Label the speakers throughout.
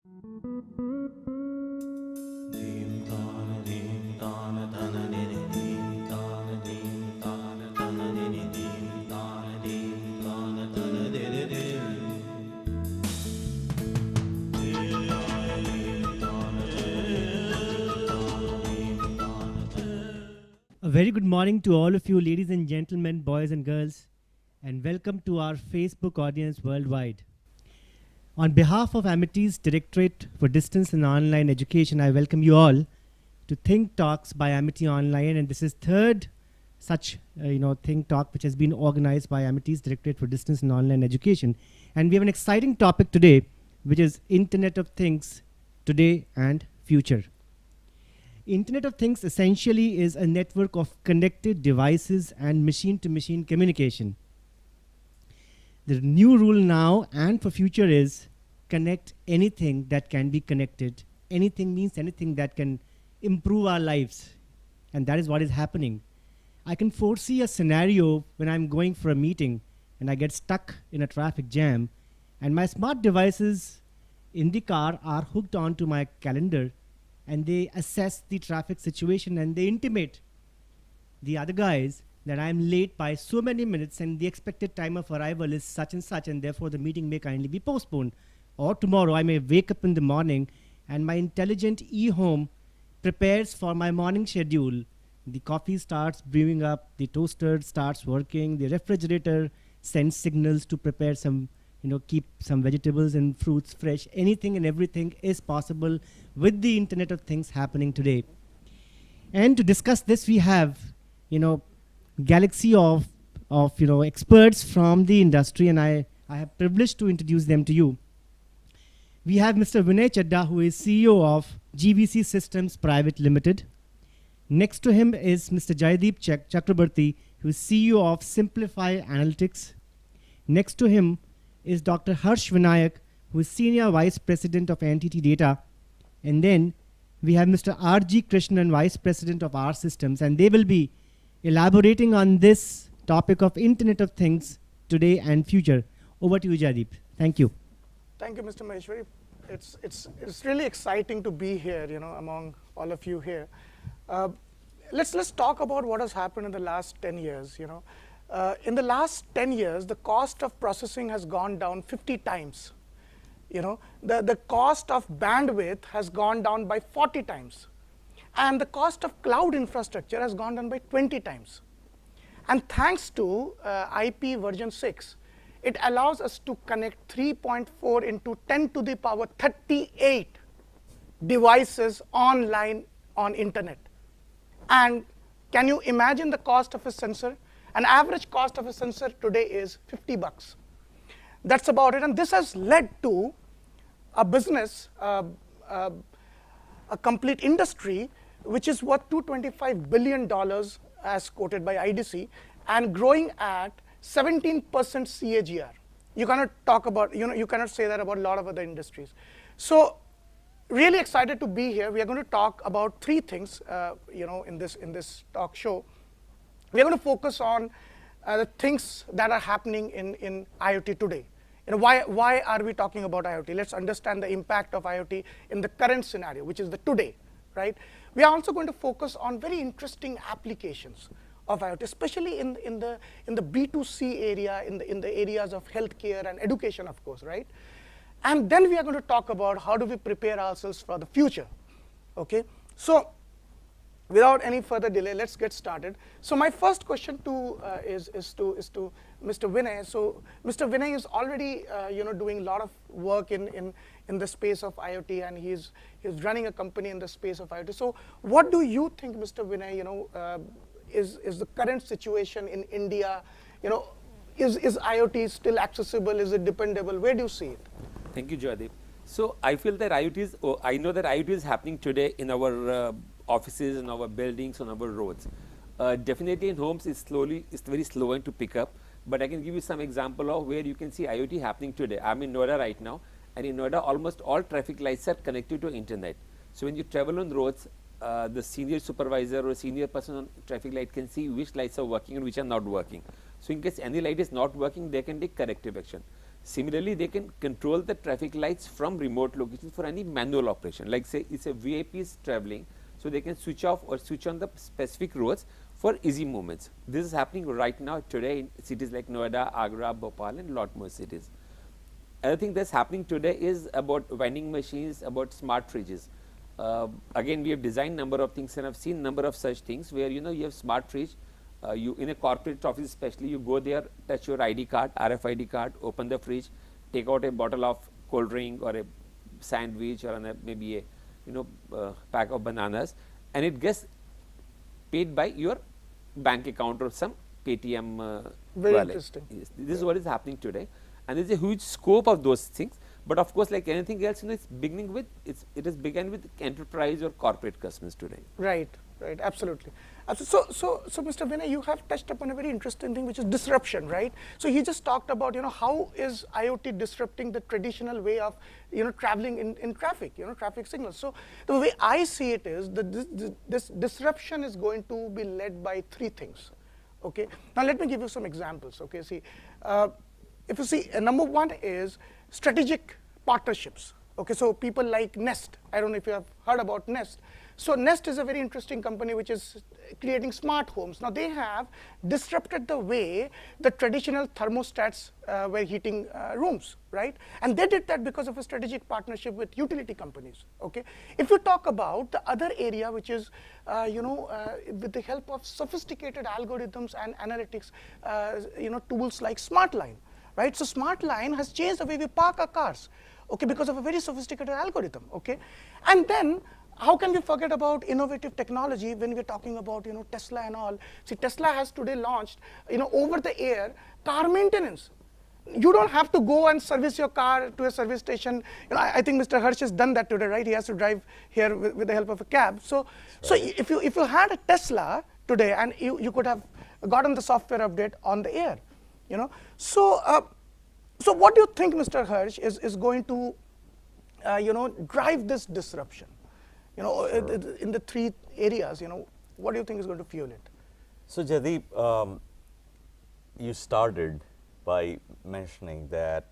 Speaker 1: A very good morning to all of you, ladies and gentlemen, boys and girls, and welcome to our Facebook audience worldwide. On behalf of Amity's Directorate for Distance and Online Education, I welcome you all to Think Talks by Amity Online, and this is third such Think Talk which has been organized by Amity's Directorate for Distance and Online Education. And we have an exciting topic today, which is Internet of Things, Today and Future. Internet of Things essentially is a network of connected devices and machine-to-machine communication. The new rule now and for future is connect anything that can be connected. Anything means anything that can improve our lives. And that is what is happening. I can foresee a scenario when I'm going for a meeting and I get stuck in a traffic jam and my smart devices in the car are hooked onto my calendar, and they assess the traffic situation and they intimate the other guys that I'm late by so many minutes and the expected time of arrival is such and such, and therefore the meeting may kindly be postponed. Or tomorrow I may wake up in the morning and my intelligent e-home prepares for my morning schedule. The coffee starts brewing up, the toaster starts working, the refrigerator sends signals to prepare some, keep some vegetables and fruits fresh. Anything and everything is possible with the Internet of Things happening today. And to discuss this, we have, galaxy of experts from the industry, and I have privileged to introduce them to you. We have Mr. Vinay Chadda, who is CEO of GVC Systems Private Limited. Next to him is Mr. Jaydeep Chakraborty, who is CEO of Simplify Analytics. Next to him is Dr.Harsh Vinayak, who is Senior Vice President of NTT Data. And then we have Mr. R.G. Krishnan, Vice President of R Systems, and they will be elaborating on this topic of Internet of Things, Today and Future. Over to you, Jaydeep. Thank you.
Speaker 2: Thank you, Mr. Maheshwari. It's really exciting to be here, among all of you here. Let's talk about what has happened in the last 10 years. In the last 10 years, the cost of processing has gone down 50 times. The cost of bandwidth has gone down by 40 times. And the cost of cloud infrastructure has gone down by 20 times. And thanks to IP version 6, it allows us to connect 3.4 into 10 to the power 38 devices online on internet. And can you imagine the cost of a sensor? An average cost of a sensor today is $50. That's about it. And this has led to a business, a complete industry, which is worth $225 billion as quoted by IDC and growing at 17% CAGR. You cannot talk about, you cannot say that about a lot of other industries. So really excited to be here. We are going to talk about three things, in this talk show. We are going to focus on the things that are happening in IoT today. Why are we talking about IoT? Let's understand the impact of IoT in the current scenario, which is the today, right? We are also going to focus on very interesting applications of IoT, especially in the B2C area, in the areas of healthcare and education, of course, right? And then we are going to talk about how do we prepare ourselves for the future, okay? So without any further delay, let's get started. So my first question is to Mr. Vinay. So Mr. Vinay is already doing a lot of work in the space of IoT, and he's running a company in the space of IoT. So what do you think, Mr. Vinay? Is the current situation in India? Is IoT still accessible? Is it dependable? Where do you see it?
Speaker 3: Thank you, Jaydeep. So I feel that I know that IoT is happening today in our offices, in our buildings, on our roads. Definitely in homes, it's very slow to pick up. But I can give you some example of where you can see IoT happening today. I'm in Noida right now, and in Noida, almost all traffic lights are connected to internet. So when you travel on roads, the senior supervisor or senior person on traffic light can see which lights are working and which are not working. So in case any light is not working, they can take corrective action. Similarly, they can control the traffic lights from remote locations for any manual operation. Like say it's a VIP is traveling, so they can switch off or switch on the specific roads for easy movements. This is happening right now today in cities like Noida, Agra, Bhopal and lot more cities. Other thing that's happening today is about vending machines, about smart fridges. Again, we have designed number of things and I've seen number of such things where you have smart fridge. You in a corporate office especially, you go there, touch your ID card, RFID card, open the fridge, take out a bottle of cold drink or a sandwich or maybe a pack of bananas, and it gets paid by your bank account or some Paytm
Speaker 2: Very
Speaker 3: wallet.
Speaker 2: interesting.
Speaker 3: Yes, this is what is happening today, and there is a huge scope of those things. But of course, like anything else, it's beginning with it has begun with enterprise or corporate customers today.
Speaker 2: Right, right, absolutely. So, Mr. Vinay, you have touched upon a very interesting thing, which is disruption, right? So he just talked about, how is IoT disrupting the traditional way of, traveling in traffic, traffic signals. So the way I see it is that this disruption is going to be led by three things. Okay. Now let me give you some examples. Okay. See, if you see, number one is strategic partnerships. Okay, so people like Nest. I don't know if you have heard about Nest. So Nest is a very interesting company which is creating smart homes. Now they have disrupted the way the traditional thermostats were heating rooms, right? And they did that because of a strategic partnership with utility companies. Okay, if you talk about the other area, which is with the help of sophisticated algorithms and analytics, tools like SmartLine, right? So SmartLine has changed the way we park our cars. Okay, because of a very sophisticated algorithm. Okay, and then how can we forget about innovative technology when we're talking about Tesla and all? See, Tesla has today launched over the air car maintenance. You don't have to go and service your car to a service station. I think Mr. Harsh has done that today, right? He has to drive here with the help of a cab. So if you had a Tesla today and you could have gotten the software update on the air, So what do you think, Mr. Harsh, is going to, drive this disruption? In the three areas, what do you think is going to fuel it?
Speaker 4: So Jaydeep, you started by mentioning that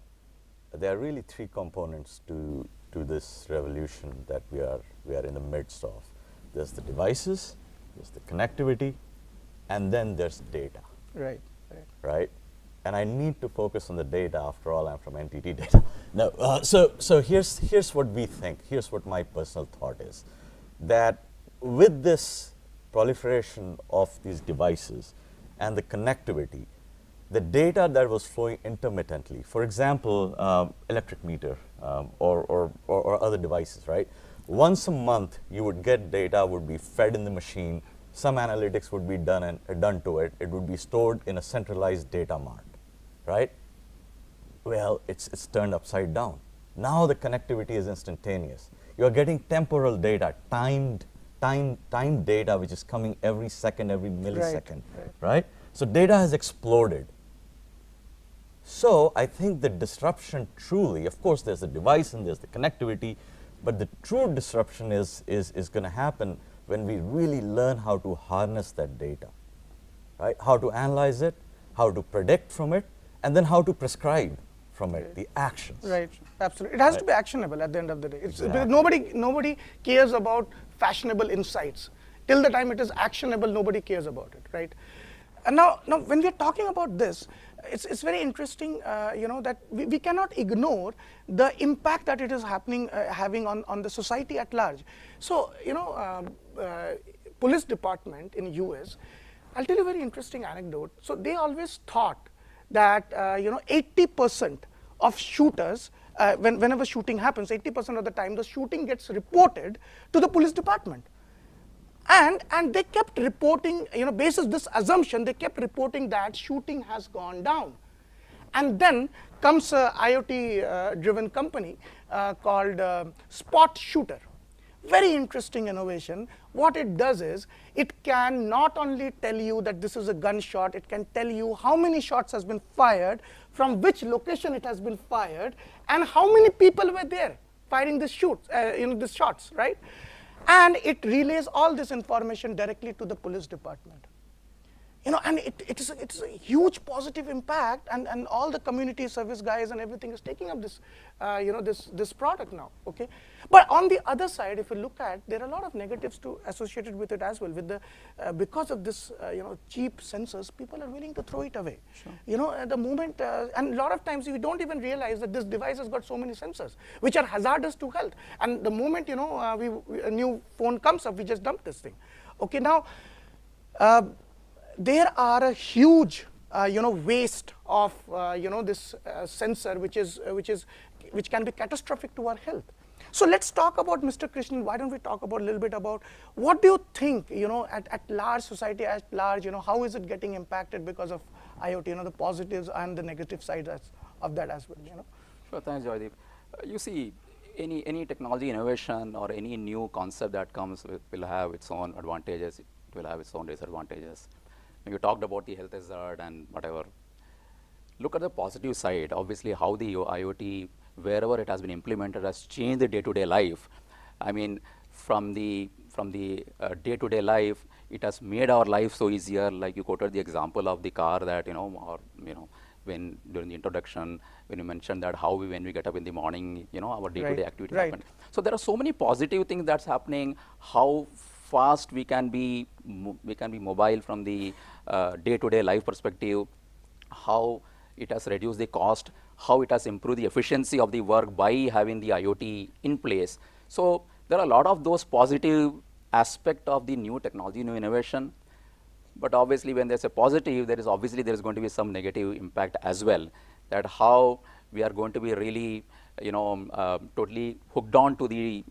Speaker 4: there are really three components to this revolution that we are in the midst of. There's the devices, there's the connectivity, and then there's data.
Speaker 2: Right.
Speaker 4: Right. And I need to focus on the data. After all, I'm from NTT Data. No, so here's what we think. Here's what my personal thought is, that with this proliferation of these devices and the connectivity, the data that was flowing intermittently, for example, electric meter or other devices, right? Once a month, you would get data, would be fed in the machine. Some analytics would be done to it. It would be stored in a centralized data mart. Right? Well, it's turned upside down. Now the connectivity is instantaneous. You are getting temporal data, timed data, which is coming every second, every millisecond, right? So data has exploded. So I think the disruption truly, of course, there's the device and there's the connectivity, but the true disruption is going to happen when we really learn how to harness that data, right? How to analyze it, how to predict from it, and then how to prescribe from it, the actions.
Speaker 2: Right, absolutely. It has to be actionable at the end of the day. Because nobody cares about fashionable insights. Till the time it is actionable, nobody cares about it, right? And now when we are talking about this, it's very interesting, that we cannot ignore the impact that it is having on the society at large. So, police department in US, I'll tell you a very interesting anecdote. So they always thought that 80% of shooters, whenever shooting happens, 80% of the time the shooting gets reported to the police department. And they kept reporting, basis this assumption, they kept reporting that shooting has gone down. And then comes a IoT driven company called Spot Shooter. Very interesting innovation. What it does is, it can not only tell you that this is a gunshot, it can tell you how many shots has been fired, from which location it has been fired, and how many people were there firing the these shots, right? And it relays all this information directly to the police department. and it's a huge positive impact, and all the community service guys and everything is taking up this, this product now, okay? But on the other side, if you look at, there are a lot of negatives associated with it as well. With the, because of this, cheap sensors, people are willing to throw it away. Sure. At the moment, and a lot of times we don't even realize that this device has got so many sensors, which are hazardous to health. And the moment, a new phone comes up, we just dump this thing. Okay, now, there are a huge, waste of, this sensor, which can be catastrophic to our health. So let's talk about, Mr. Krishnan, why don't we talk about a little bit about what do you think, at large, society at large, how is it getting impacted because of IoT, the positives and the negative sides of that as well,
Speaker 5: Sure, thanks, Jaydeep. You see, any technology innovation or any new concept that comes will have its own advantages, it will have its own disadvantages. You talked about the health hazard and whatever. Look at the positive side. Obviously, how the IoT, wherever it has been implemented, has changed the day-to-day life. I mean, from the day-to-day life, it has made our life so easier. Like you quoted the example of the car that when during the introduction, when you mentioned that when we get up in the morning, our day-to-day activity happen. So there are so many positive things that's happening. How fast we can be mobile from the day-to-day life perspective, how it has reduced the cost, how it has improved the efficiency of the work by having the IoT in place. So there are a lot of those positive aspects of the new technology, new innovation. But obviously, when there's a positive, there is going to be some negative impact as well. That how we are going to be really, totally hooked on to the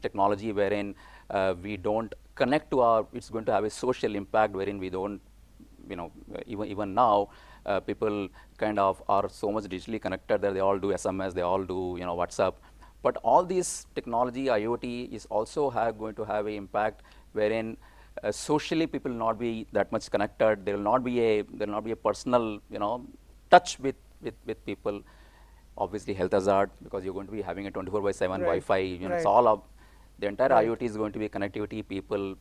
Speaker 5: technology, wherein we don't connect to it's going to have a social impact wherein we don't, even now, people kind of are so much digitally connected that they all do SMS, they all do, WhatsApp. But all this technology, IoT, is also going to have an impact wherein socially people will not be that much connected. There will not be a personal, touch with people. Obviously, health hazard, because you're going to be having a 24/7 Wi-Fi. It's all up. The entire IoT is going to be connectivity. People,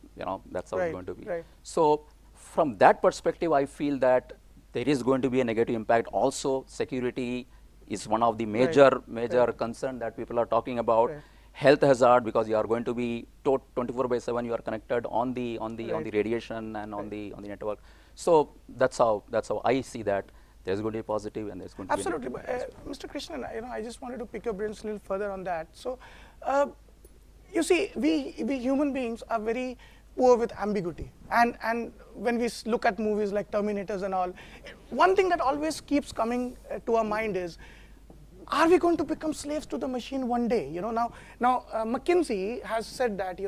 Speaker 5: that's how it's going to be. So, from that perspective, I feel that there is going to be a negative impact. Also, security is one of the major concern that people are talking about. Health hazard, because you are going to be 24/7. You are connected on the radiation and on the network. So that's how I see that. There's going to be positive and there's going to be negative.
Speaker 2: Absolutely, Mr. Krishnan, I just wanted to pick your brains a little further on that. So, you see, we human beings are very poor with ambiguity, and when we look at movies like Terminators and all, one thing that always keeps coming to our mind is, are we going to become slaves to the machine one day? Now McKinsey has said that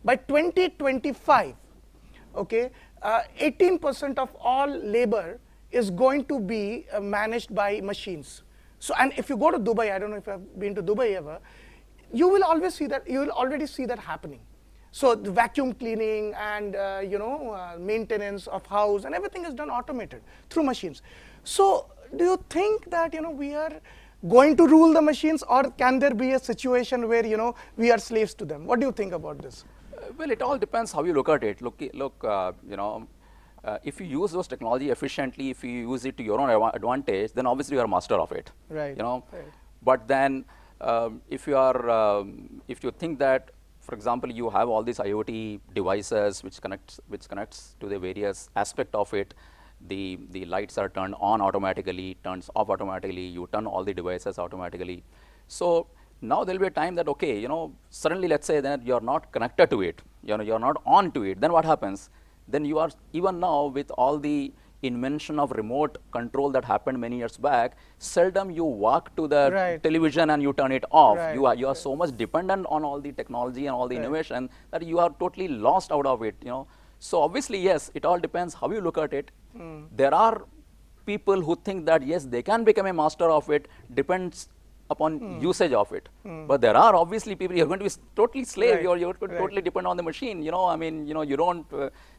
Speaker 2: by 2025, okay, 18% of all labor is going to be managed by machines. So, and if you go to Dubai, I don't know if you've been to Dubai ever, you will always see that. You will already see that happening. So the vacuum cleaning and maintenance of house and everything is done automated through machines. So do you think that we are going to rule the machines, or can there be a situation where we are slaves to them? What do you think about this?
Speaker 5: Well, it all depends how you look at it. Look, if you use those technology efficiently, if you use it to your own advantage, then obviously you are master of it.
Speaker 2: Right.
Speaker 5: But then if you think that, for example, you have all these IoT devices which connects to the various aspect of it. The lights are turned on automatically, turns off automatically. You turn all the devices automatically. So now there will be a time that suddenly let's say that you are not connected to it. You are not on to it. Then what happens? Then you are, even now with all the invention of remote control that happened many years back, seldom you walk to the television and you turn it off. You are so much dependent on all the technology and all the innovation that you are totally lost out of it. So obviously, yes, it all depends how you look at it. There are people who think that yes, they can become a master of it. Depends upon usage of it. But there are obviously people you're going to be totally slave. You're going to totally depend on the machine. You don't.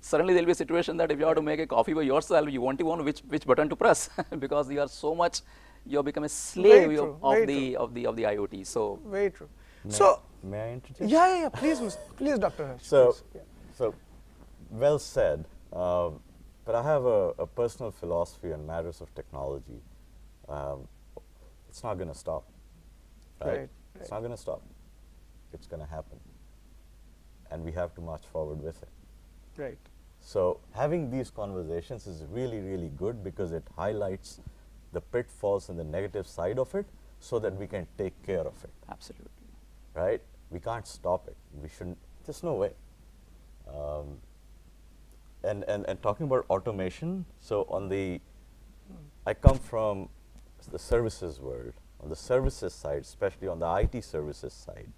Speaker 5: Suddenly there'll be a situation that if you have to make a coffee by yourself, you won't even know which button to press because you are so much. You've become a slave of the IoT. So
Speaker 2: very true. So
Speaker 4: may I introduce?
Speaker 2: Yeah. Please, Dr. Harsh.
Speaker 4: So well said. but I have a personal philosophy on matters of technology. It's not going to stop, right? It's not going to stop. It's going to happen. And we have to march forward with it.
Speaker 2: Right.
Speaker 4: So having these conversations is really, really good because it highlights the pitfalls and the negative side of it so that we can take care of it,
Speaker 5: Absolutely.
Speaker 4: right? We can't stop it. We shouldn't, there's no way. And talking about automation, so on the, I come from the services world. On the services side, especially on the IT services side,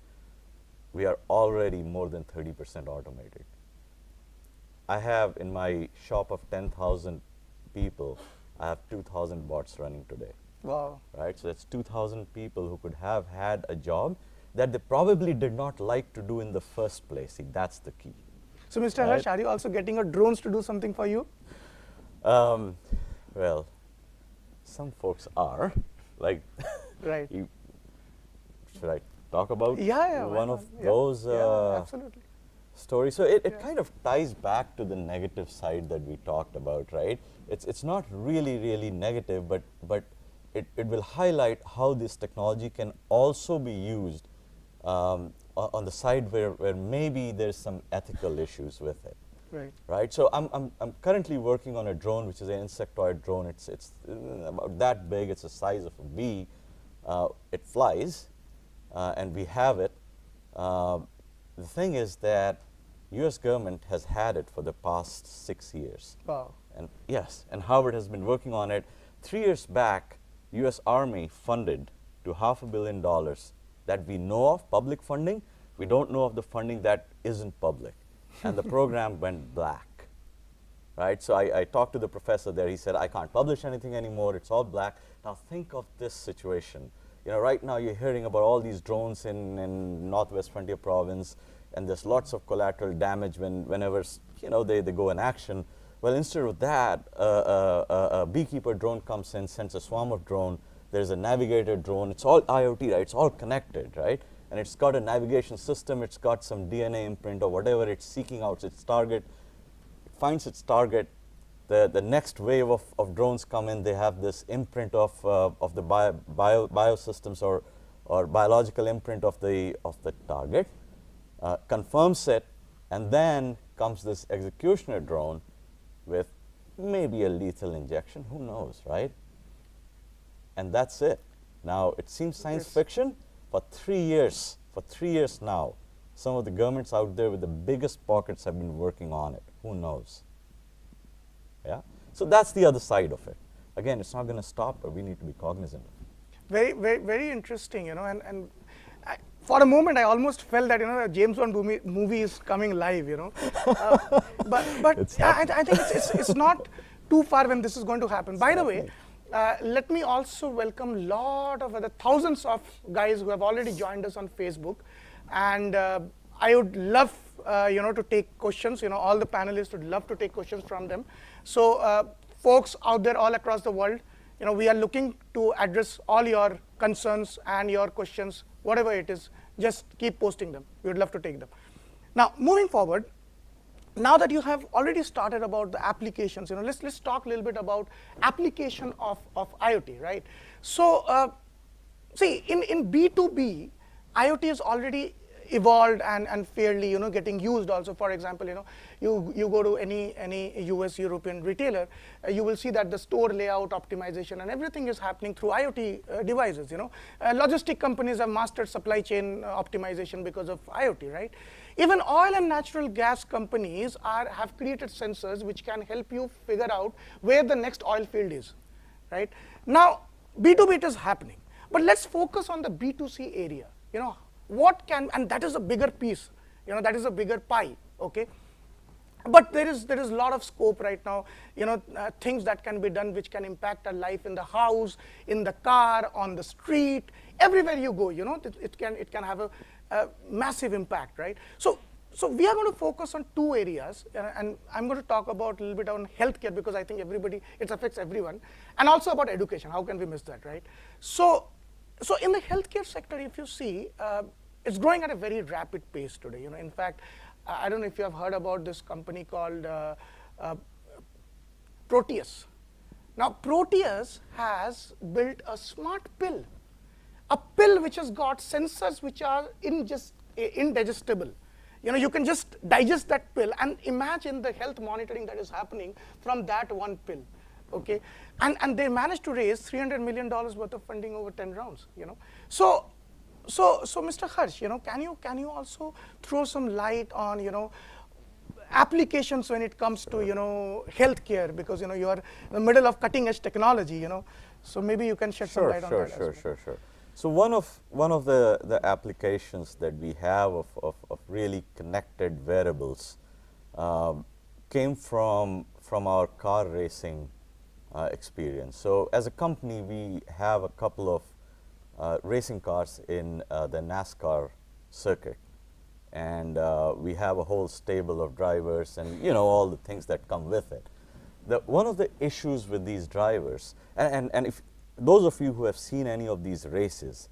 Speaker 4: we are already more than 30% automated. I have in my shop of 10,000 people, I have 2,000 bots running today,
Speaker 2: Wow.
Speaker 4: right? So that's 2,000 people who could have had a job that they probably did not like to do in the first place. See, that's the key.
Speaker 2: So, Mr.
Speaker 4: Right.
Speaker 2: Harsh, are you also getting your drones to do something for you?
Speaker 4: Well, some folks are, like,
Speaker 2: Right.
Speaker 4: should I talk about
Speaker 2: Yeah, why
Speaker 4: one
Speaker 2: not?
Speaker 4: of
Speaker 2: Yeah,
Speaker 4: those
Speaker 2: absolutely.
Speaker 4: stories? So it
Speaker 2: Yeah.
Speaker 4: kind of ties back to the negative side that we talked about, right? It's not really negative, but it will highlight how this technology can also be used on the side where maybe there's some ethical issues with it.
Speaker 2: Right.
Speaker 4: Right. So I'm currently working on a drone, which is an insectoid drone. It's about that big. It's the size of a bee. It flies, and we have it. The thing is that U.S. government has had it for the past 6 years.
Speaker 2: Wow.
Speaker 4: And yes, and Harvard has been working on it. 3 years back, U.S. Army funded to $500 million that we know of, public funding. We don't know of the funding that isn't public. And the program went black, right? So I talked to the professor there. He said, I can't publish anything anymore. It's all black. Now think of this situation. You know, right now you're hearing about all these drones in Northwest Frontier Province, and there's lots of collateral damage whenever you know they go in action. Well, instead of that, a beekeeper drone comes in, sends a swarm of drone. There's a navigator drone. It's all IoT, right? It's all connected, right? And it's got a navigation system. It's got some DNA imprint or whatever it's seeking out its target. It finds its target. The next wave of drones come in. They have this imprint of the biosystems or biological imprint of the target, confirms it, and then comes this executioner drone with maybe a lethal injection. Who knows, right? And that's it. Now, it seems science fiction. For 3 years now, some of the governments out there with the biggest pockets have been working on it. Who knows? Yeah? So that's the other side of it. Again, it's not going to stop, but we need to be cognizant of it.
Speaker 2: Very interesting, you know, and for a moment I almost felt that, you know, a James Bond movie is coming live, you know. But I think it's not too far when this is going to happen. By the way, let me also welcome a lot of other thousands of guys who have already joined us on Facebook, and I would love you know, to take questions. You know, all the panelists would love to take questions from them. So folks out there all across the world, you know, we are looking to address all your concerns and your questions, whatever it is. Just keep posting them. We would love to take them. Now, moving forward, now that you have already started about the applications, you know, let's talk a little bit about application of IoT, right? So, see, in B2B, IoT is already evolved and fairly, you know, getting used also. For example, you know, you go to any US European retailer, you will see that the store layout optimization and everything is happening through IoT devices. You know, logistic companies have mastered supply chain optimization because of IoT, right? Even oil and natural gas companies have created sensors which can help you figure out where the next oil field is, right? Now, B2B it is happening, but let's focus on the B2C area. You know, what can, and that is a bigger piece, you know, that is a bigger pie, okay? But there is a lot of scope right now, you know, things that can be done which can impact our life in the house, in the car, on the street, everywhere you go, you know, it can have a massive impact, right? So we are going to focus on two areas, and I'm going to talk about a little bit on healthcare because I think it affects everyone, and also about education. How can we miss that, right? So in the healthcare sector, if you see, it's growing at a very rapid pace today. You know, in fact, I don't know if you have heard about this company called Proteus. Now, Proteus has built a smart pill, a pill which has got sensors which are indigestible. You know, you can just digest that pill and imagine the health monitoring that is happening from that one pill. Okay, and they managed to raise $300 million worth of funding over 10 rounds. You know, so Mr. Harsh, you know, can you also throw some light on, you know, applications when it comes to, you know, healthcare, because, you know, you are in the middle of cutting edge technology, you know, so maybe you can shed some light on that.
Speaker 4: Sure. So one of the applications that we have of really connected wearables came from our car racing experience. So as a company, we have a couple of racing cars in the NASCAR circuit, and we have a whole stable of drivers and, you know, all the things that come with it. One of the issues with these drivers, and if those of you who have seen any of these races,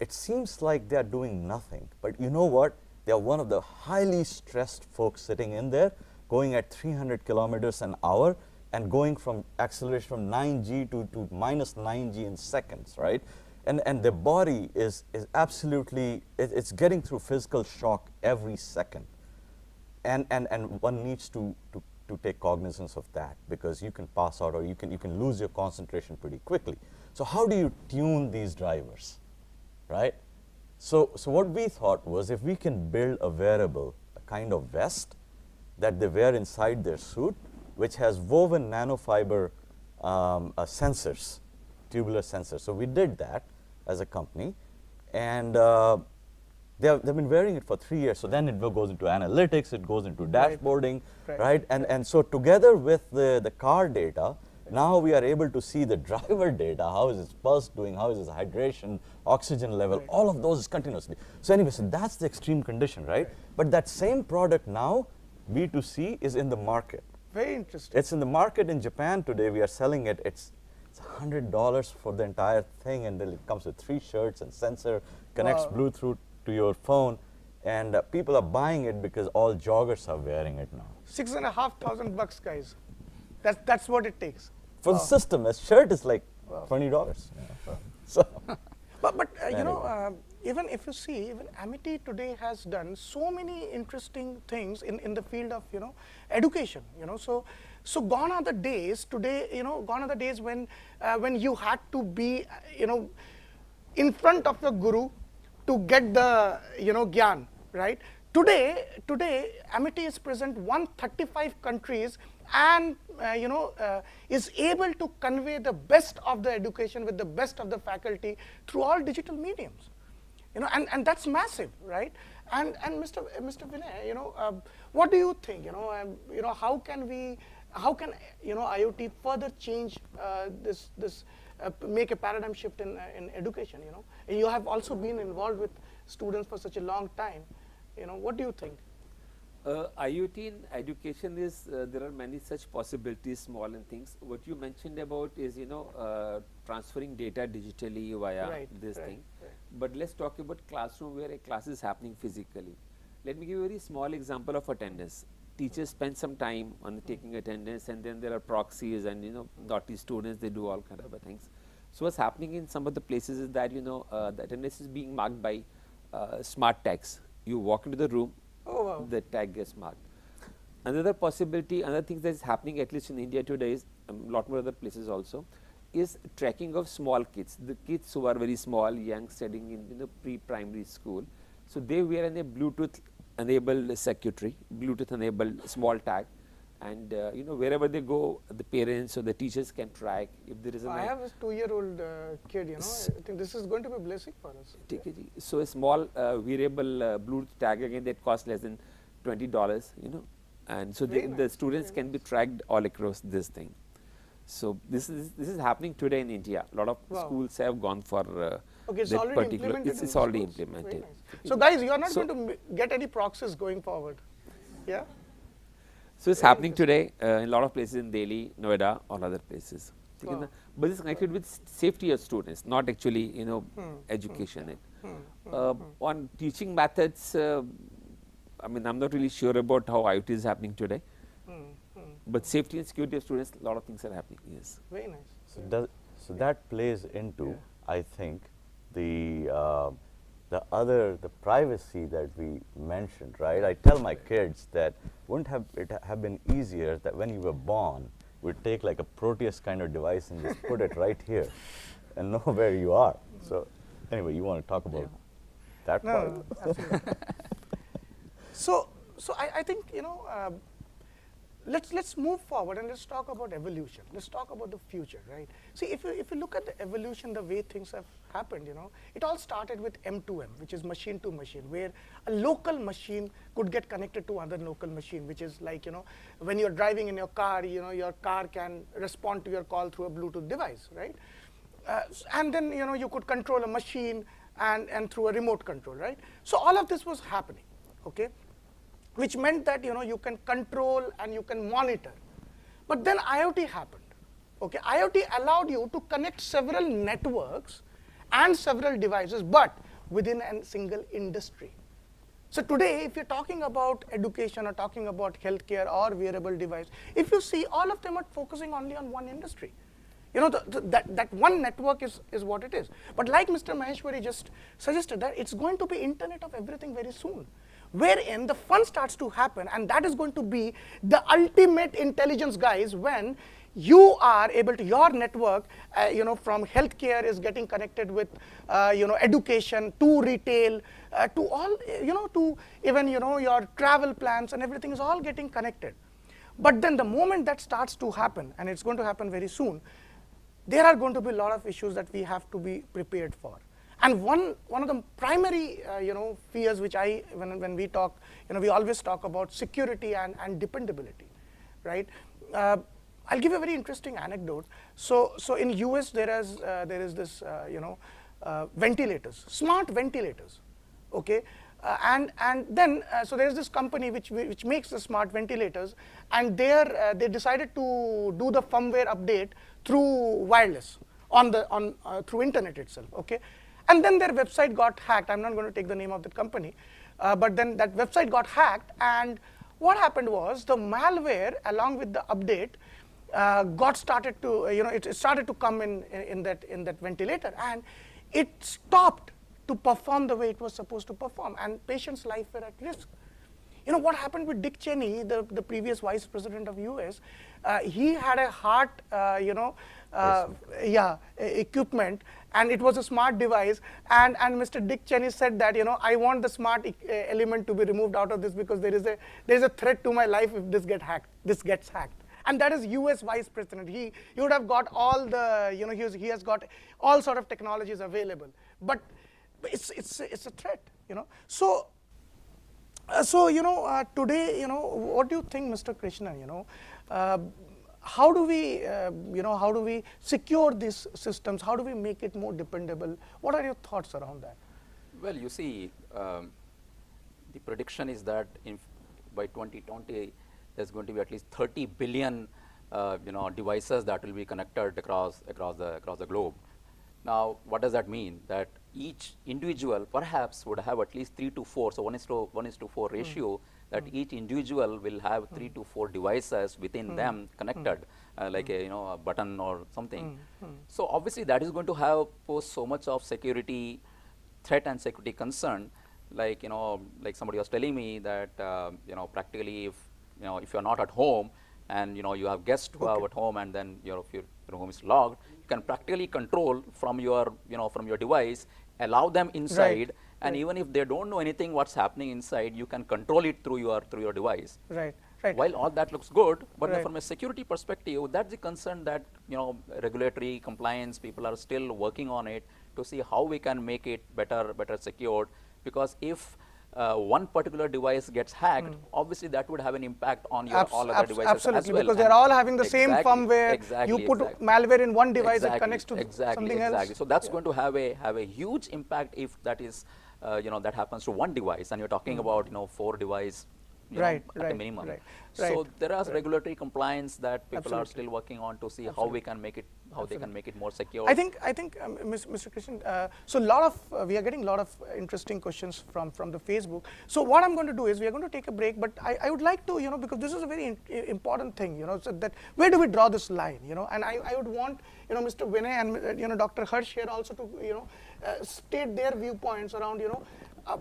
Speaker 4: it seems like they're doing nothing, but you know what? They're one of the highly stressed folks sitting in there, going at 300 kilometers an hour and going from acceleration from 9G to minus 9G in seconds, right? And the body is absolutely, it's getting through physical shock every second. And one needs to take cognizance of that, because you can pass out or you can lose your concentration pretty quickly. So how do you tune these drivers, right? So what we thought was, if we can build a wearable, a kind of vest that they wear inside their suit, which has woven nanofiber sensors, tubular sensors. So we did that as a company, and they've been wearing it for 3 years. So then it goes into analytics, it goes into dashboarding, right? And so together with the car data, now we are able to see the driver data. How is his pulse doing? How is his hydration, oxygen level? All of those continuously. So anyway, so that's the extreme condition, right? But that same product now, B2C, is in the market.
Speaker 2: Very interesting.
Speaker 4: It's in the market in Japan today. We are selling it. It's $100 for the entire thing, and then it comes with 3 shirts and sensor, connects Bluetooth to your phone, and people are buying it because all joggers are wearing it now.
Speaker 2: $6,500, guys. That's what it takes.
Speaker 4: For the system, a shirt is like $20. Yeah. So.
Speaker 2: But you know, even if you see, even Amity today has done so many interesting things in the field of, you know, education. You know, so gone are the days today. You know, gone are the days when you had to be, you know, in front of the guru to get the, you know, gyan, right? Today Amity is present 135 countries, and you know, is able to convey the best of the education with the best of the faculty through all digital mediums. You know, and that's massive, right? And Mr. Vinay, you know, what do you think? You know, how can you know, IoT further change this make a paradigm shift in education? You know, and you have also been involved with students for such a long time. You know, what do you think?
Speaker 3: IoT in education is, there are many such possibilities, small and things. What you mentioned about is, you know, transferring data digitally via this thing. Right. But let's talk about classroom where a class is happening physically. Let me give you a very small example of attendance. Teachers spend some time on taking attendance, and then there are proxies, and, you know, naughty students, they do all kind of things. So what's happening in some of the places is that, you know, the attendance is being marked by smart tags. You walk into the room, the tag gets marked. Another possibility, another thing that is happening, at least in India today, is a lot more other places also, is tracking of small kids. The kids who are very small, young, studying in, you know, pre-primary school. So they wear a Bluetooth enabled circuitry, Bluetooth enabled small tag, and you know, wherever they go, the parents or the teachers can track if there is.
Speaker 2: I have a 2-year-old kid. You know, I think this is going to be a blessing for us.
Speaker 3: So a small wearable Bluetooth tag, again, that costs less than $20. You know, and so the students can be tracked all across this thing. So this is happening today in India. A lot of schools have gone for that particular. It's already implemented.
Speaker 2: Nice. So guys, you are not going to get any proxies going forward. Yeah.
Speaker 3: So it's happening today in a lot of places in Delhi, Noida, or other places. But it's connected with safety of students, not actually, you know, education. On teaching methods, I mean, I'm not really sure about how IoT is happening today. But safety and security of students, a lot of things are happening. Yes.
Speaker 2: Very nice.
Speaker 4: So that plays into, I think, the privacy that we mentioned, right? I tell my kids that wouldn't it have been easier that when you were born, we'd take like a Proteus kind of device and just put it right here and know where you are. So anyway, you want to talk about that part?
Speaker 2: No, absolutely. So I think, let's move forward and let's talk about evolution. Let's talk about the future, right? See, if you look at the evolution, the way things have happened, it all started with M2M, which is machine to machine, where a local machine could get connected to another local machine, which is like, when you're driving in your car, your car can respond to your call through a Bluetooth device, right? And then, you could control a machine and through a remote control, right? So all of this was happening, okay? Which meant that, you can control and you can monitor. But then IoT happened, okay? IoT allowed you to connect several networks and several devices, but within a single industry. So today, if you're talking about education or talking about healthcare or wearable device, if you see, all of them are focusing only on one industry. That one network is what it is. But like Mr. Maheshwari just suggested, that it's going to be Internet of Everything very soon, wherein the fun starts to happen, and that is going to be the ultimate intelligence, guys, when you are able to, your network, from healthcare is getting connected with, education, to retail, to all, to even, your travel plans and everything is all getting connected. But then the moment that starts to happen, and it's going to happen very soon, there are going to be a lot of issues that we have to be prepared for. And one of the primary, fears which when we talk, we always talk about security and dependability, right? I'll give you a very interesting anecdote. So in US there is this, ventilators, smart ventilators, okay? And then so there is this company which makes the smart ventilators, and they decided to do the firmware update through wireless through internet itself, okay? And then their website got hacked. I'm not going to take the name of the company, but then that website got hacked, and what happened was the malware along with the update started to come in that ventilator, and it stopped to perform the way it was supposed to perform, and patients' life were at risk. What happened with Dick Cheney, the previous vice president of US, he had a heart, equipment, and it was a smart device, and Mr. Dick Cheney said that, I want the smart element to be removed out of this because there is a threat to my life if this gets hacked. And that is US vice president. He would have got all the, he has got all sort of technologies available, but it's a threat, So today, what do you think, Mr. Krishnan? How do we secure these systems? How do we make it more dependable? What are your thoughts around that?
Speaker 5: Well, you see, the prediction is that by 2020, there's going to be at least 30 billion, devices that will be connected across the globe. Now, what does that mean? That each individual perhaps would have at least 3 to 4, so 1:4 ratio, that each individual will have 3 to 4 devices within them connected, like a button or something. So obviously that is going to pose so much of security threat and security concern. Like like somebody was telling me that practically if you're not at home and you have guests who are at home, and then your home is logged, you can practically control from your device, allow them inside, and even if they don't know anything what's happening inside, you can control it through your device.
Speaker 2: Right.
Speaker 5: While all that looks good, but from a security perspective, that's the concern that regulatory compliance people are still working on it to see how we can make it better secured. Because if one particular device gets hacked, obviously that would have an impact on your all other devices
Speaker 2: absolutely,
Speaker 5: as well.
Speaker 2: because they're all having the same firmware. You put malware in one device, it connects to something else.
Speaker 5: So that's going to have a huge impact if that is that happens to one device, and you're talking about 4 devices at a minimum. So there are regulatory compliance that people are still working on to see how we can make it how they can make it more secure.
Speaker 2: I think Mr. Krishnan, so we are getting a lot of interesting questions from the Facebook. So what I'm going to do is we are going to take a break, but I would like to, because this is a very important thing, so that where do we draw this line, and I would want, Mr. Vinay and Dr. Harsh here also to, state their viewpoints around,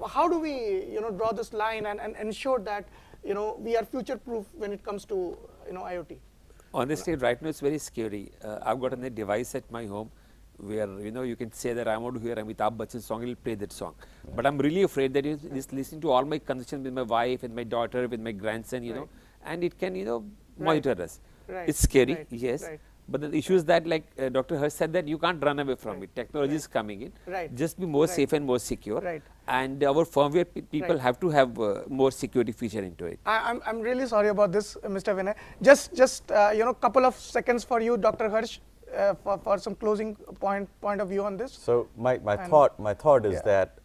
Speaker 2: how do we, draw this line and ensure that, we are future-proof when it comes to, IoT.
Speaker 3: Honestly, right now it's very scary. I've got a device at my home where you can say that I want to hear Amitabh Bachchan's song, it'll play that song. But I'm really afraid that it's listening to all my conversations with my wife and my daughter, with my grandson, and it can monitor us.
Speaker 2: Right.
Speaker 3: It's scary,
Speaker 2: Right.
Speaker 3: yes.
Speaker 2: Right.
Speaker 3: But the issue is that, like Dr. Harsh said, that you can't run away from it. Technology is coming in.
Speaker 2: Right.
Speaker 3: Just be more
Speaker 2: Right.
Speaker 3: safe and more secure.
Speaker 2: Right.
Speaker 3: And our firmware people
Speaker 2: Right.
Speaker 3: have to have more security feature into it.
Speaker 2: I'm really sorry about this, Mr. Vinay. Just couple of seconds for you, Dr. Harsh, for some closing point of view on this.
Speaker 4: So my thought is
Speaker 2: yeah.
Speaker 4: that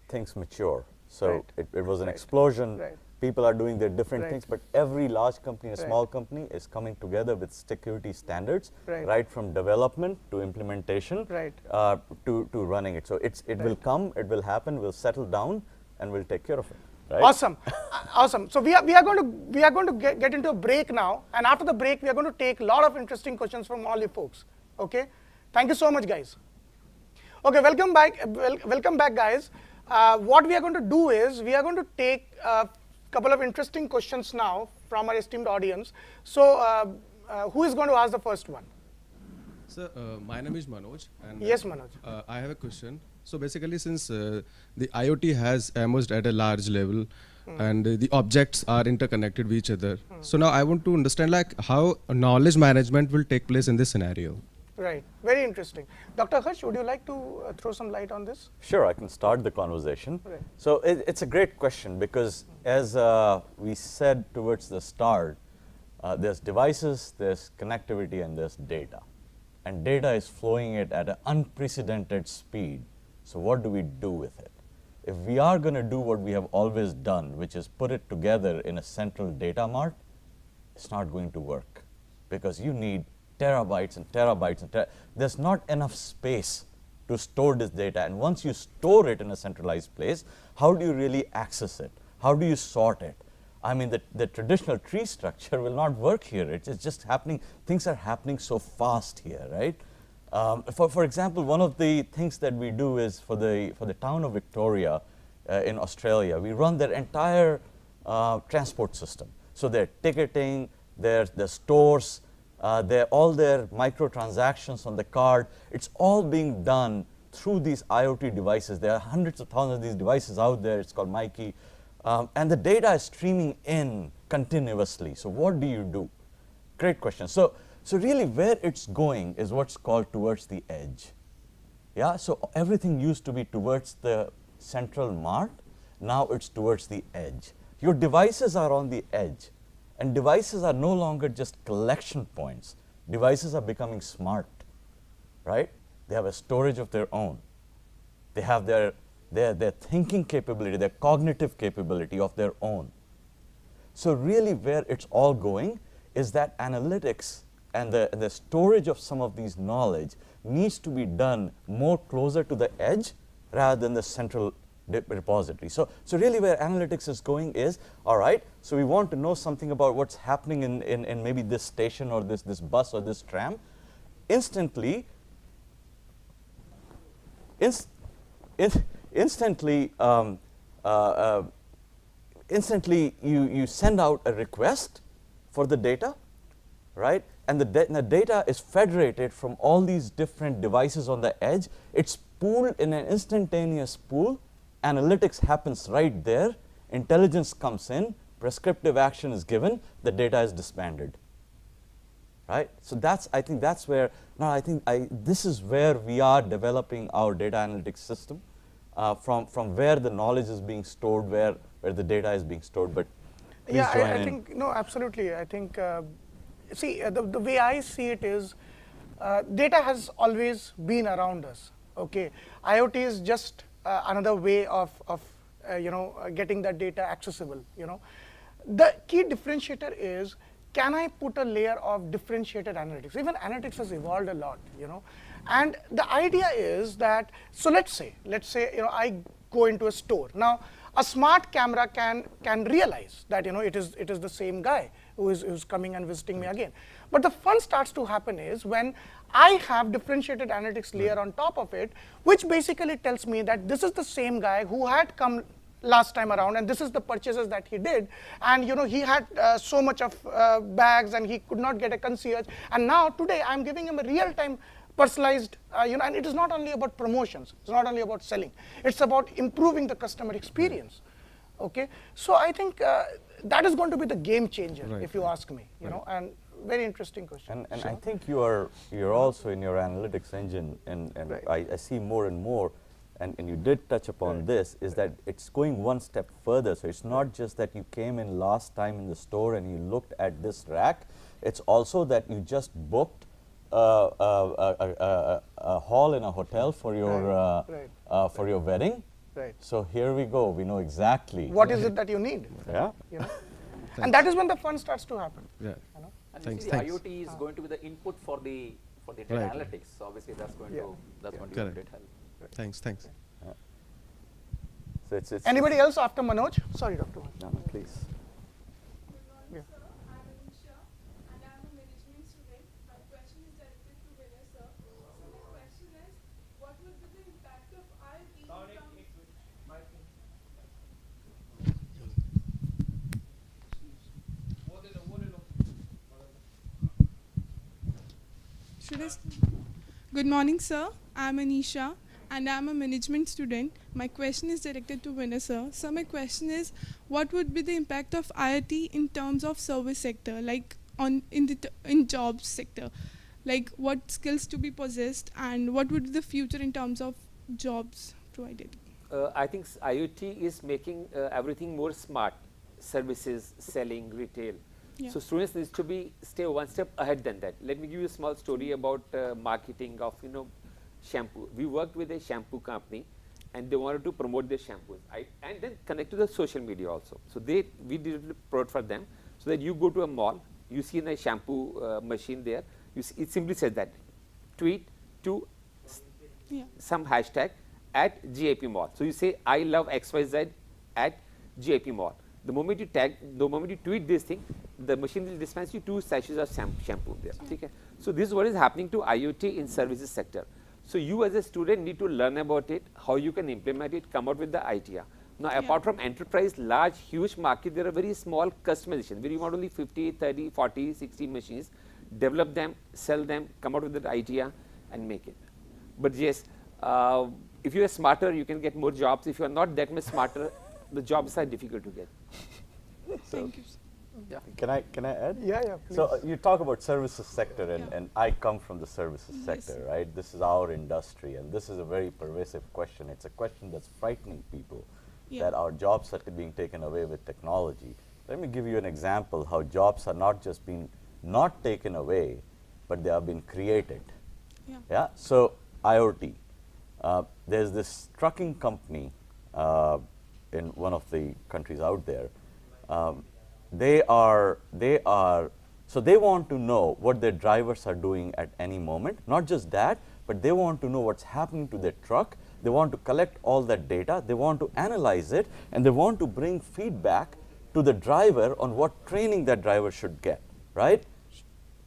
Speaker 4: things mature. So
Speaker 2: Right.
Speaker 4: it was an
Speaker 2: Right.
Speaker 4: explosion.
Speaker 2: Right.
Speaker 4: People are doing their different
Speaker 2: Right.
Speaker 4: things, but every large company, a
Speaker 2: Right.
Speaker 4: small company is coming together with security standards,
Speaker 2: Right.
Speaker 4: from development to implementation,
Speaker 2: Right.
Speaker 4: To running it. So it will come, it will happen, we'll settle down, and we'll take care of it. Right?
Speaker 2: Awesome, awesome. So we are going to get into a break now, and after the break, we are going to take a lot of interesting questions from all you folks. Okay, thank you so much, guys. Okay, welcome back. Welcome back, guys. What we are going to do is we are going to take a couple of interesting questions now from our esteemed audience. So who is going to ask the first one?
Speaker 6: Sir, my name is Manoj. And
Speaker 2: Yes, Manoj.
Speaker 6: I have a question. So basically, since the IoT has emerged at a large level, and the objects are interconnected with each other, so now I want to understand how knowledge management will take place in this scenario.
Speaker 2: Right, very interesting. Dr. Harsh, would you like to throw some light on this?
Speaker 4: Sure, I can start the conversation.
Speaker 2: Right.
Speaker 4: So it's a great question because as we said towards the start, there's devices, there's connectivity, and there's data. And data is flowing it at an unprecedented speed. So what do we do with it? If we are going to do what we have always done, which is put it together in a central data mart, it's not going to work because you need terabytes and terabytes and there's not enough space to store this data. And once you store it in a centralized place, how do you really access it? How do you sort it? I mean, the traditional tree structure will not work here. It's just happening. Things are happening so fast here, right? For example, one of the things that we do is for the town of Victoria in Australia, we run their entire transport system. So their ticketing, their stores, all their microtransactions on the card, it's all being done through these IoT devices. There are hundreds of thousands of these devices out there. It's called Mikey. And the data is streaming in continuously. So what do you do? Great question. So really where it's going is what's called towards the edge. Yeah, so everything used to be towards the central mart. Now it's towards the edge. Your devices are on the edge. And devices are no longer just collection points. Devices are becoming smart, right? They have a storage of their own. They have their thinking capability, their cognitive capability of their own. So really where it's all going is that analytics and the storage of some of these knowledge needs to be done more closer to the edge rather than the central repository. So really where analytics is going is, all right, so we want to know something about what's happening in maybe this station or this bus or this tram. Instantly you send out a request for the data, right? And the data is federated from all these different devices on the edge. It's pooled in an instantaneous pool. Analytics happens right there. Intelligence comes in. Prescriptive action is given. The data is disbanded. Right? So I think that's where, this is where we are developing our data analytics system, from where the knowledge is being stored, where the data is being stored. But
Speaker 2: yeah, I think, no, absolutely. I think, see, the way I see it is, data has always been around us. Okay, IoT is just another way of getting that data accessible. The key differentiator is can I put a layer of differentiated analytics? Even analytics has evolved a lot, and the idea is that, so let's say, I go into a store. Now, a smart camera can realize that it is the same guy who's coming and visiting me again. But the fun starts to happen is when I have differentiated analytics layer on top of it, which basically tells me that this is the same guy who had come last time around, and this is the purchases that he did, and he had so much of bags, and he could not get a concierge, and now today I'm giving him a real-time personalized, and it is not only about promotions, it's not only about selling, it's about improving the customer experience. Okay, so I think that is going to be the game changer, if you ask me, and very interesting question.
Speaker 4: And I think you're also in your analytics engine, and I see more and more, and you did touch upon this, is that it's going one step further. So it's not just that you came in last time in the store and you looked at this rack, it's also that you just booked a hall in a hotel for your wedding.
Speaker 2: Right.
Speaker 4: So here we go. We know exactly
Speaker 2: what is it that you need.
Speaker 4: Yeah.
Speaker 2: And that is when the fun starts to happen.
Speaker 6: Yeah.
Speaker 5: And
Speaker 6: Thanks,
Speaker 5: you see, the
Speaker 6: thanks.
Speaker 5: IoT is going to be the input for the data
Speaker 6: Right.
Speaker 5: analytics. So obviously, that's going to be
Speaker 6: Correct.
Speaker 5: great help.
Speaker 6: Thanks.
Speaker 4: So it's
Speaker 2: Anybody else after Manoj? Sorry, Dr.
Speaker 4: No, no, please.
Speaker 7: Good morning, sir. I'm Anisha, and I'm a management student. My question is directed to Vinay, sir. So my question is, what would be the impact of IoT Good morning, sir. I'm Anisha, and I'm a management student. My question is directed to Vinay, sir. So my question is, what would be the impact of IoT in terms of service sector, like in jobs sector? Like what skills to be possessed, and what would be the future in terms of jobs provided?
Speaker 3: I think IoT is making everything more smart, services, selling, retail.
Speaker 7: Yeah.
Speaker 3: So students need to stay one step ahead than that. Let me give you a small story about marketing of shampoo. We worked with a shampoo company, and they wanted to promote their shampoos, and then connect to the social media also. So we did a product for them, so that you go to a mall, you see in a shampoo machine there, it simply says that tweet to some hashtag at GIP Mall. So you say I love XYZ at GIP Mall. The moment you tweet this thing, the machine will dispense you 2 sachets of shampoo there. Okay? So this is what is happening to IoT in services sector. So you as a student need to learn about it, how you can implement it, come out with the idea. Now apart from enterprise, large, huge market, there are very small customization where you want only 50, 30, 40, 60 machines, develop them, sell them, come out with the idea and make it. But yes, if you are smarter, you can get more jobs. If you are not that much smarter, the jobs are difficult to get.
Speaker 7: Thank you, sir.
Speaker 5: Yeah.
Speaker 4: Can I add?
Speaker 2: Yeah, please.
Speaker 4: So you talk about services sector, and,
Speaker 7: Yeah.
Speaker 4: and I come from the services
Speaker 7: Yes.
Speaker 4: sector, right? This is our industry, and this is a very pervasive question. It's a question that's frightening people, that our jobs are being taken away with technology. Let me give you an example how jobs are not just being not taken away, but they are being created.
Speaker 7: Yeah.
Speaker 4: So IoT, there's this trucking company in one of the countries out there. So they want to know what their drivers are doing at any moment. Not just that, but they want to know what's happening to their truck. They want to collect all that data. They want to analyze it, and they want to bring feedback to the driver on what training that driver should get, right?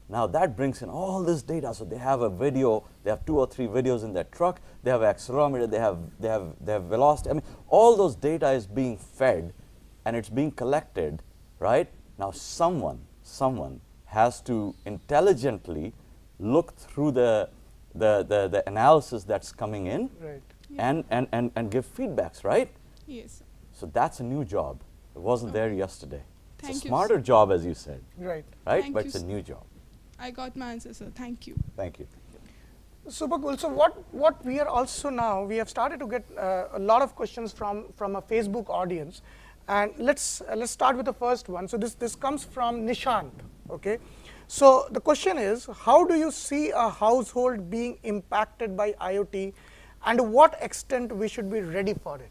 Speaker 4: Now that brings in all this data. So they have a video, they have 2 or 3 videos in their truck, they have accelerometer, they have velocity. I mean, all those data is being fed and it's being collected, right? Now someone has to intelligently look through the analysis that's coming in,
Speaker 2: Right.
Speaker 4: and give feedbacks, right?
Speaker 7: Yes, sir.
Speaker 4: So that's a new job. It wasn't there yesterday.
Speaker 7: Thank
Speaker 4: It's a
Speaker 7: you,
Speaker 4: smarter
Speaker 7: sir.
Speaker 4: job, as you said,
Speaker 2: Right.
Speaker 4: right?
Speaker 7: Thank
Speaker 4: But
Speaker 7: you,
Speaker 4: it's a
Speaker 7: sir.
Speaker 4: new job.
Speaker 7: I got my answer, sir. Thank you.
Speaker 4: Thank you.
Speaker 2: Super cool. So what we are also now, we have started to get a lot of questions from a Facebook audience, and let's start with the first one. So this comes from Nishant. Okay. So the question is, how do you see a household being impacted by IoT, and to what extent we should be ready for it?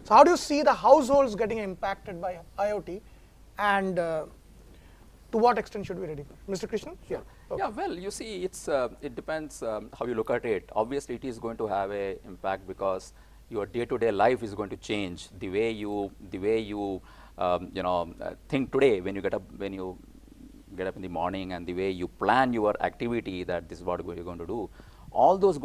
Speaker 2: So how do you see the households getting impacted by IoT, and To what extent should we ready for it? Mr. Krishnan? Yeah. Okay.
Speaker 5: Yeah, well, you see, it depends how you look at it. Obviously, it is going to have a impact because your day-to-day life is going to change. The way you think today when you get up in the morning, and the way you plan your activity, that this is what you're going to do. All those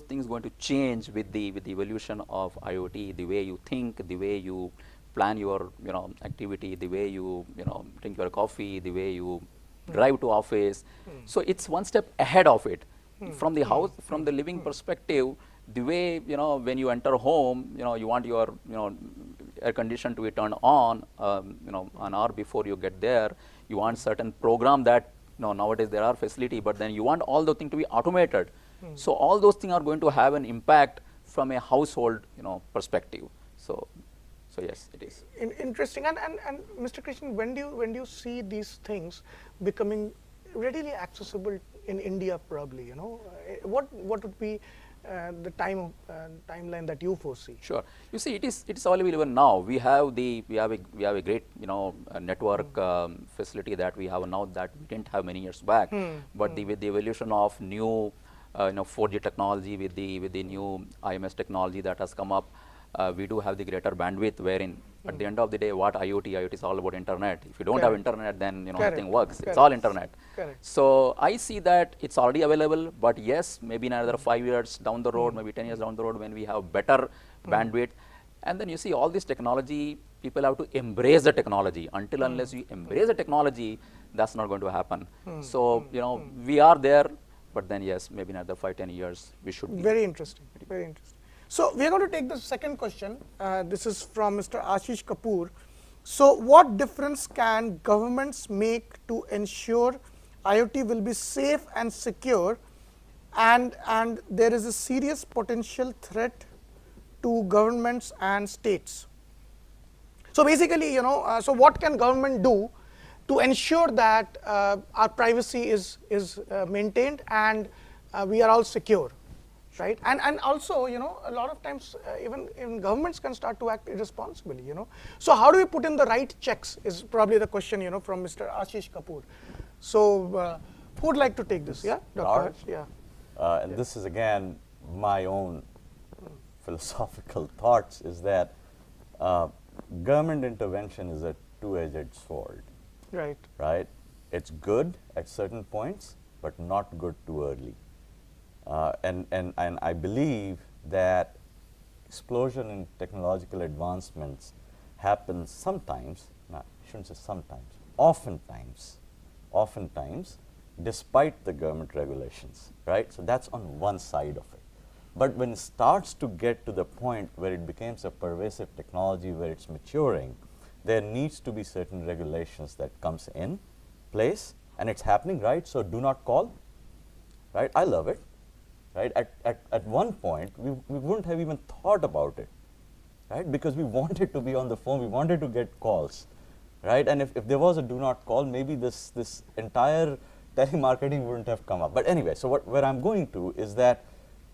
Speaker 5: things going to change with the evolution of IoT. The way you think, the way you plan your activity, the way you drink your coffee, the way you drive to office. So it's one step ahead of it. From the house, from the living perspective, the way when you enter home, you want your air condition to be turned on an hour before you get there. You want certain program that nowadays there are facility, but then you want all the things to be automated. So all those things are going to have an impact from a household perspective. So yes, it is.
Speaker 2: Interesting. And Mr. Krishnan, when do you see these things becoming readily accessible in India? Probably, what would be the timeline that you foresee?
Speaker 5: Sure. You see, it's available even now. We have a great network facility that we have now that we didn't have many years back. But with the evolution of new 4G technology, with the new IMS technology that has come up, we do have the greater bandwidth, wherein at the end of the day, what IoT is all about internet. If you don't have internet, then nothing works. It's all internet. So I see that it's already available, but yes, maybe in another 5 years down the road, maybe 10 years down the road, when we have better bandwidth, and then you see all this technology, people have to embrace the technology. Unless you embrace the technology, that's not going to happen. So we are there, but then yes, maybe in another 5-10 years, we should be.
Speaker 2: Very interesting. Very interesting. So we are going to take the second question. This is from Mr. Ashish Kapoor. So what difference can governments make to ensure IoT will be safe and secure, and there is a serious potential threat to governments and states? So basically, so what can government do to ensure that our privacy is maintained and we are all secure? Right, and also, a lot of times even governments can start to act irresponsibly. So how do we put in the right checks is probably the question, from Mr. Ashish Kapoor. So who would like to take this? Yeah, Dr. Harsh? Yeah.
Speaker 4: And this is again my own philosophical thoughts, is that government intervention is a two-edged sword.
Speaker 2: Right.
Speaker 4: Right. It's good at certain points, but not good too early. And I believe that explosion in technological advancements happens sometimes, no, I shouldn't say sometimes, oftentimes, despite the government regulations, right? So that's on one side of it. But when it starts to get to the point where it becomes a pervasive technology, where it's maturing, there needs to be certain regulations that comes in place, and it's happening, right? So do not call, right? I love it. Right? At one point, we wouldn't have even thought about it, right? Because we wanted to be on the phone, we wanted to get calls, right? And if there was a do not call, maybe this entire telemarketing wouldn't have come up. But anyway, so where I'm going to is that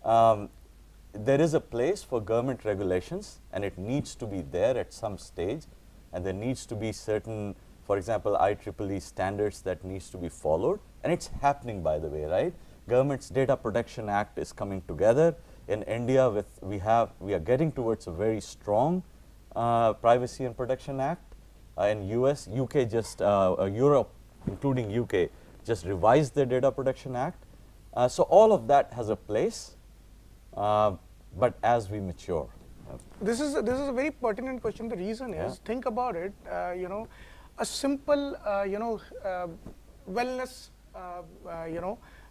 Speaker 4: there is a place for government regulations, and it needs to be there at some stage, and there needs to be certain, for example, IEEE standards that needs to be followed, and it's happening, by the way, right? Government's Data Protection Act is coming together. In India, we are getting towards a very strong Privacy and Protection Act. In US, UK just, Europe, including UK, just revised their Data Protection Act. So all of that has a place, but as we mature.
Speaker 2: This is a very pertinent question. The reason is, think about it, a simple, wellness,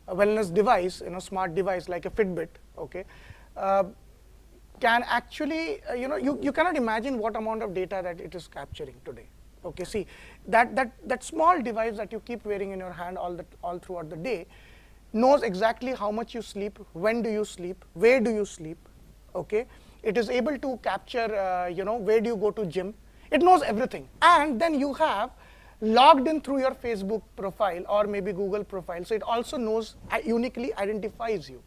Speaker 2: a wellness device, smart device like a Fitbit, okay, can actually, you cannot imagine what amount of data that it is capturing today. Okay, see, that small device that you keep wearing in your hand all throughout the day knows exactly how much you sleep, when do you sleep, where do you sleep, okay. It is able to capture, where do you go to gym. It knows everything. And then you have logged in through your Facebook profile or maybe Google profile. So it also knows, uniquely identifies you.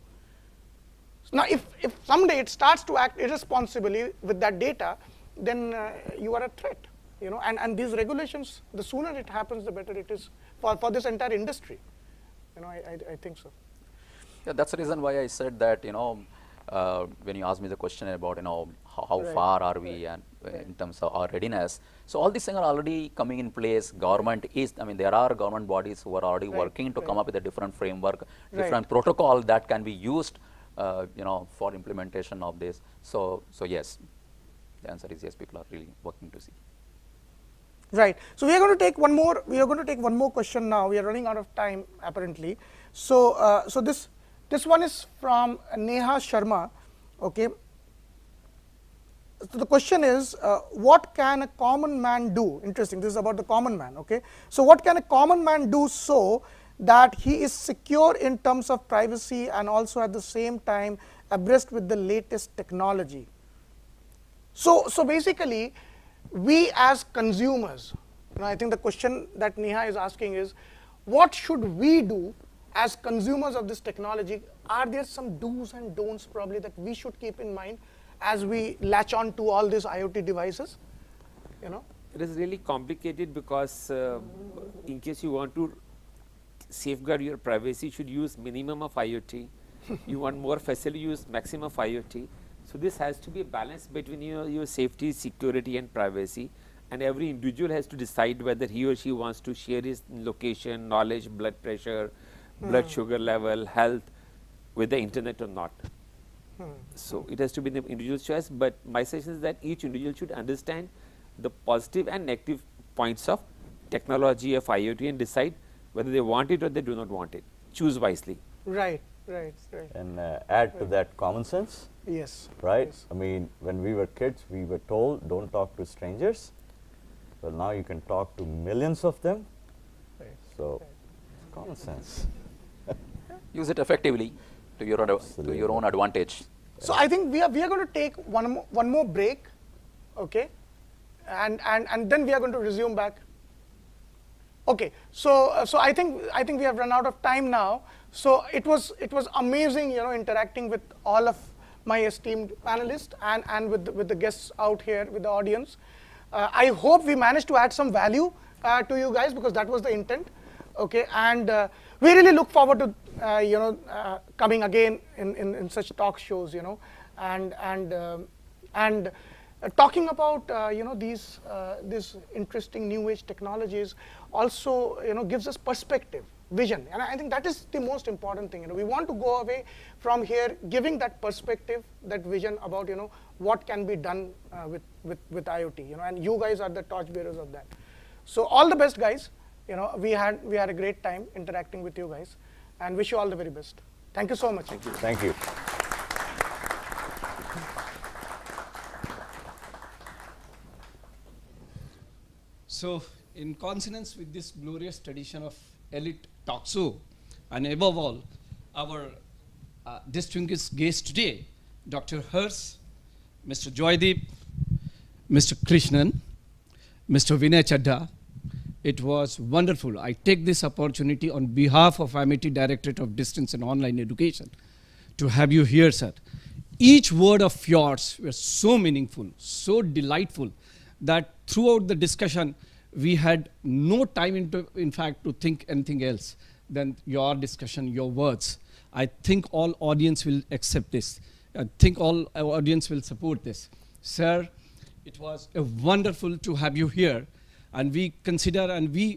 Speaker 2: Now, if someday it starts to act irresponsibly with that data, then you are a threat. And these regulations, the sooner it happens, the better it is for this entire industry. I think so.
Speaker 5: Yeah, that's the reason why I said that, when you asked me the question about, how
Speaker 2: Right.
Speaker 5: far are we and in terms of our readiness. So all these things are already coming in place. Government is, there are government bodies who are already
Speaker 2: Right,
Speaker 5: working to come
Speaker 2: right.
Speaker 5: up with a different framework,
Speaker 2: Right.
Speaker 5: different protocol that can be used, for implementation of this. So yes, the answer is yes, people are really working to see.
Speaker 2: Right. So we are going to take one more. We are going to take one more question now. We are running out of time apparently. So this one is from Neha Sharma. Okay. So the question is, what can a common man do? Interesting. This is about the common man. Okay. So what can a common man do so that he is secure in terms of privacy and also at the same time abreast with the latest technology? So basically, we as consumers, I think the question that Neha is asking is, what should we do as consumers of this technology? Are there some do's and don'ts probably that we should keep in mind as we latch on to all these IoT devices?
Speaker 3: It is really complicated because in case you want to safeguard your privacy, you should use minimum of IoT. You want more facility, use maximum of IoT. So this has to be a balance between your safety, security and privacy, and every individual has to decide whether he or she wants to share his location, knowledge, blood pressure, blood sugar level, health with the internet or not. So it has to be the individual's choice, but my suggestion is that each individual should understand the positive and negative points of technology of IoT and decide whether they want it or they do not want it. Choose wisely.
Speaker 2: Right.
Speaker 4: And add to that common sense.
Speaker 2: Yes.
Speaker 4: Right?
Speaker 2: Yes.
Speaker 4: I mean, when we were kids, we were told, don't talk to strangers. Well, now you can talk to millions of them.
Speaker 2: Right.
Speaker 4: So, common sense.
Speaker 5: Use it effectively to your own advantage.
Speaker 2: So I think we are going to take one more break, okay, and then we are going to resume back. Okay, so I think we have run out of time now. So it was amazing, interacting with all of my esteemed panelists and with the guests out here with the audience. I hope we managed to add some value to you guys, because that was the intent. Okay, and we really look forward to coming again in such talk shows, and talking about these interesting new age technologies also gives us perspective, vision, and I think that is the most important thing. We want to go away from here giving that perspective, that vision about what can be done with IoT, and you guys are the torchbearers of that. So all the best, guys. We had a great time interacting with you guys, and wish you all the very best. Thank you so much.
Speaker 3: Thank you.
Speaker 4: Thank you.
Speaker 8: So, in consonance with this glorious tradition of elite talk show, and above all, our distinguished guest today, Dr. Harsh, Mr. Jaydeep, Mr. Krishnan, Mr. Vinayak, it was wonderful. I take this opportunity on behalf of Amity Directorate of Distance and Online Education to have you here, sir. Each word of yours was so meaningful, so delightful, that throughout the discussion, we had no time, in fact, to think anything else than your discussion, your words. I think all audience will accept this. I think all our audience will support this. Sir, it was wonderful to have you here. And we consider, and we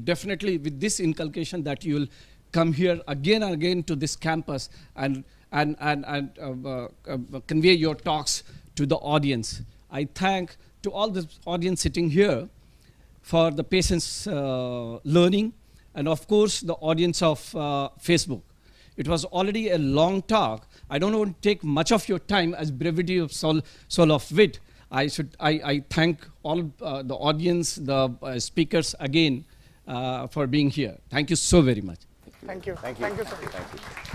Speaker 8: definitely, with this inculcation, that you will come here again and again to this campus and convey your talks to the audience. I thank to all the audience sitting here for the patience learning, and of course the audience of Facebook. It was already a long talk. I don't want to take much of your time, as brevity of soul of wit. I thank all the audience, the speakers again for being here. Thank you so very much.
Speaker 2: Thank you.
Speaker 4: Thank you.
Speaker 2: Thank you so much.
Speaker 4: Thank you.